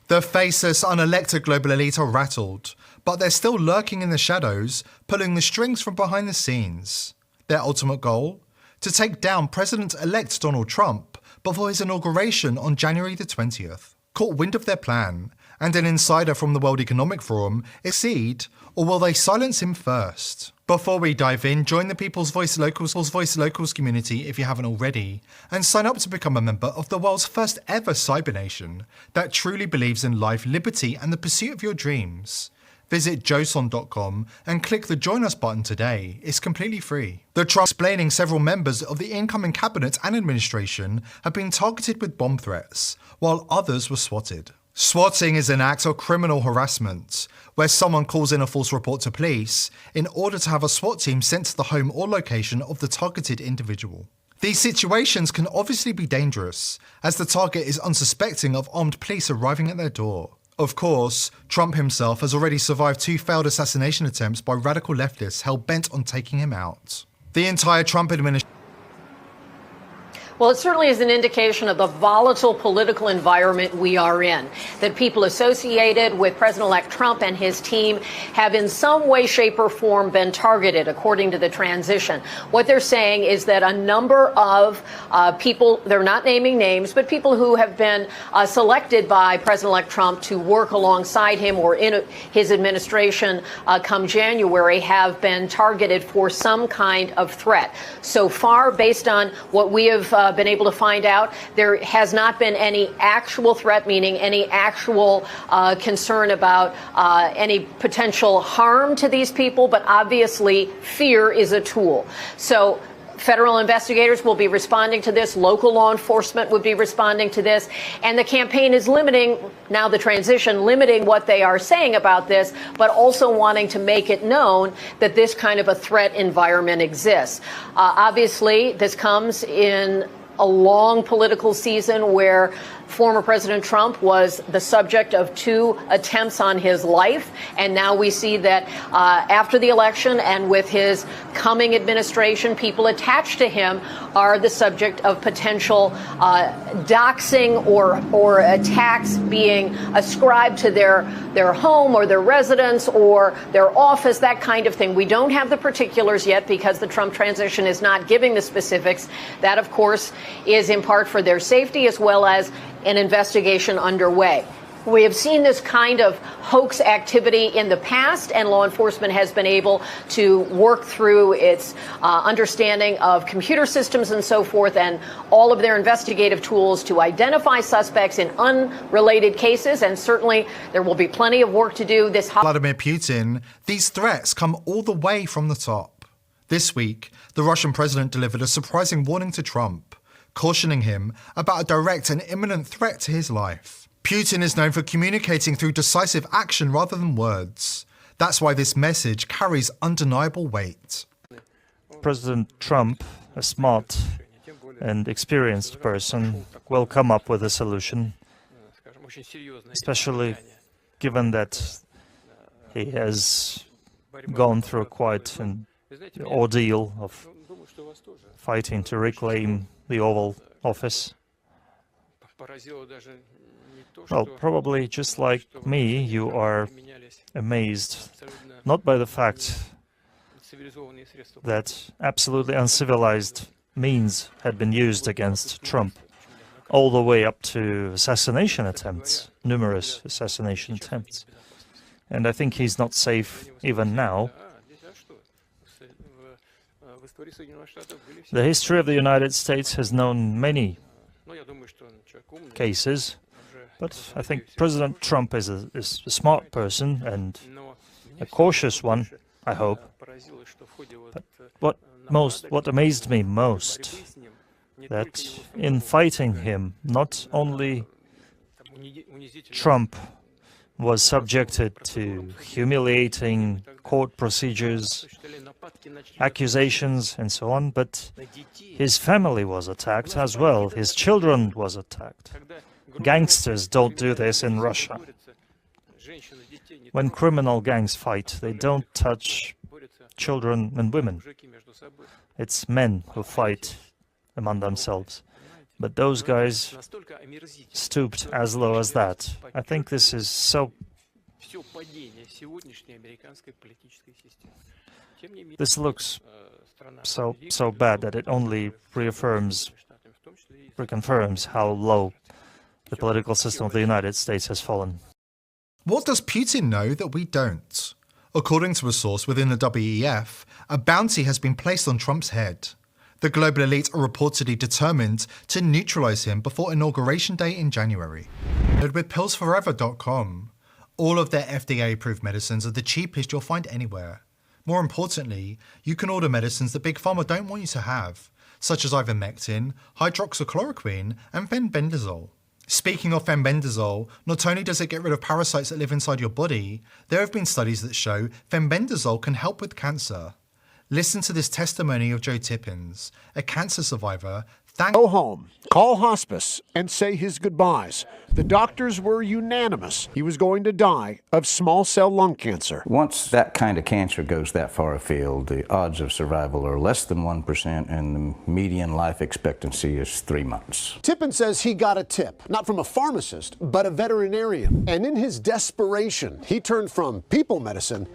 The faceless, unelected global elite are rattled, but they're still lurking in the shadows, pulling the strings from behind the scenes. Their ultimate goal? To take down President-elect Donald Trump before his inauguration on January the 20th. Caught wind of their plan, and an insider from the World Economic Forum accede, or will they silence him first? Before we dive in, join the People's Voice Locals community if you haven't already, and sign up to become a member of the world's first ever cyber nation that truly believes in life, liberty and the pursuit of your dreams. Visit joson.com and click the Join Us button today. It's completely free. The Trump explaining several members of the incoming cabinet and administration have been targeted with bomb threats, while others were swatted. Swatting is an act of criminal harassment, where someone calls in a false report to police in order to have a SWAT team sent to the home or location of the targeted individual. These situations can obviously be dangerous, as the target is unsuspecting of armed police arriving at their door. Of course, Trump himself has already survived 2 failed assassination attempts by radical leftists hell-bent on taking him out. The entire Trump administration. Well, it certainly is an indication of the volatile political environment we are in, that people associated with President-elect Trump and his team have in some way, shape or form been targeted, according to the transition. What they're saying is that a number of people, they're not naming names, but people who have been selected by President-elect Trump to work alongside him or in his administration come January have been targeted for some kind of threat. So far, based on what we have been able to find out, there has not been any actual threat, meaning any actual concern about any potential harm to these people, but obviously fear is a tool. So federal investigators will be responding to this. Local law enforcement would be responding to this. And the campaign is limiting, now the transition, limiting what they are saying about this, but also wanting to make it known that this kind of a threat environment exists. Obviously, this comes in a long political season where former President Trump was the subject of 2 attempts on his life. And now we see that after the election and with his coming administration, people attached to him are the subject of potential doxing or attacks being ascribed to their home or their residence or their office, that kind of thing. We don't have the particulars yet because the Trump transition is not giving the specifics. That, of course, is in part for their safety as well as an investigation underway. We have seen this kind of hoax activity in the past, and law enforcement has been able to work through its understanding of computer systems and so forth and all of their investigative tools to identify suspects in unrelated cases. And certainly there will be plenty of work to do. Vladimir Putin, these threats come all the way from the top. This week, the Russian president delivered a surprising warning to Trump, cautioning him about a direct and imminent threat to his life. Putin is known for communicating through decisive action rather than words. That's why this message carries undeniable weight. President Trump, a smart and experienced person, will come up with a solution, especially given that he has gone through quite an ordeal of fighting to reclaim the Oval Office. Well, probably just like me, you are amazed not by the fact that absolutely uncivilized means had been used against Trump, all the way up to assassination attempts, numerous assassination attempts. And I think he's not safe even now. The history of the United States has known many cases, but I think President Trump is a smart person and a cautious one, I hope. But what amazed me most, that in fighting him, not only Trump was subjected to humiliating court procedures, accusations and so on, but his family was attacked as well. His children was attacked. Gangsters don't do this in Russia. When criminal gangs fight, they don't touch children and women. It's men who fight among themselves. But those guys stooped as low as that. I think this is so... This looks so bad that it only reconfirms how low the political system of the United States has fallen. What does Putin know that we don't? According to a source within the WEF, a bounty has been placed on Trump's head. The global elite are reportedly determined to neutralize him before Inauguration Day in January. With pillsforever.com, all of their FDA-approved medicines are the cheapest you'll find anywhere. More importantly, you can order medicines that Big Pharma don't want you to have, such as ivermectin, hydroxychloroquine, and fenbendazole. Speaking of fenbendazole, not only does it get rid of parasites that live inside your body, there have been studies that show fenbendazole can help with cancer. Listen to this testimony of Joe Tippins, a cancer survivor. Go home, call hospice, and say his goodbyes. The doctors were unanimous. He was going to die of small cell lung cancer. Once that kind of cancer goes that far afield, the odds of survival are less than 1%, and the median life expectancy is 3 months. Tippin says he got a tip, not from a pharmacist, but a veterinarian. And in his desperation, he turned from people medicine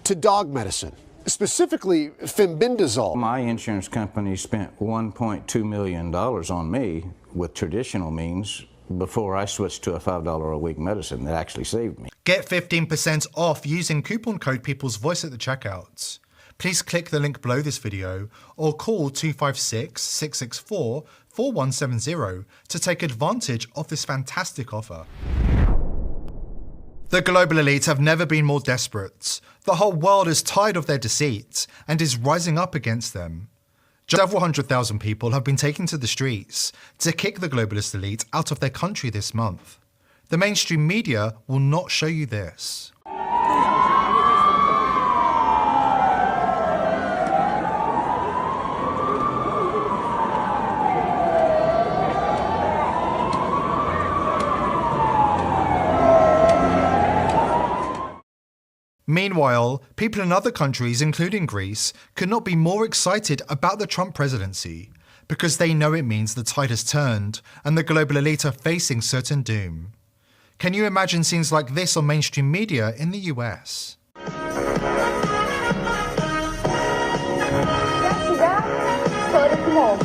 to dog medicine. Specifically, fenbendazole. My insurance company spent $1.2 million on me with traditional means before I switched to a $5 a week medicine that actually saved me. Get 15% off using coupon code People's Voice at the checkout. Please click the link below this video or call 256-664-4170 to take advantage of this fantastic offer. The global elite have never been more desperate. The whole world is tired of their deceit and is rising up against them. Several 100,000 people have been taken to the streets to kick the globalist elite out of their country this month. The mainstream media will not show you this. Meanwhile, people in other countries, including Greece, could not be more excited about the Trump presidency because they know it means the tide has turned and the global elite are facing certain doom. Can you imagine scenes like this on mainstream media in the US? себя 40 мов.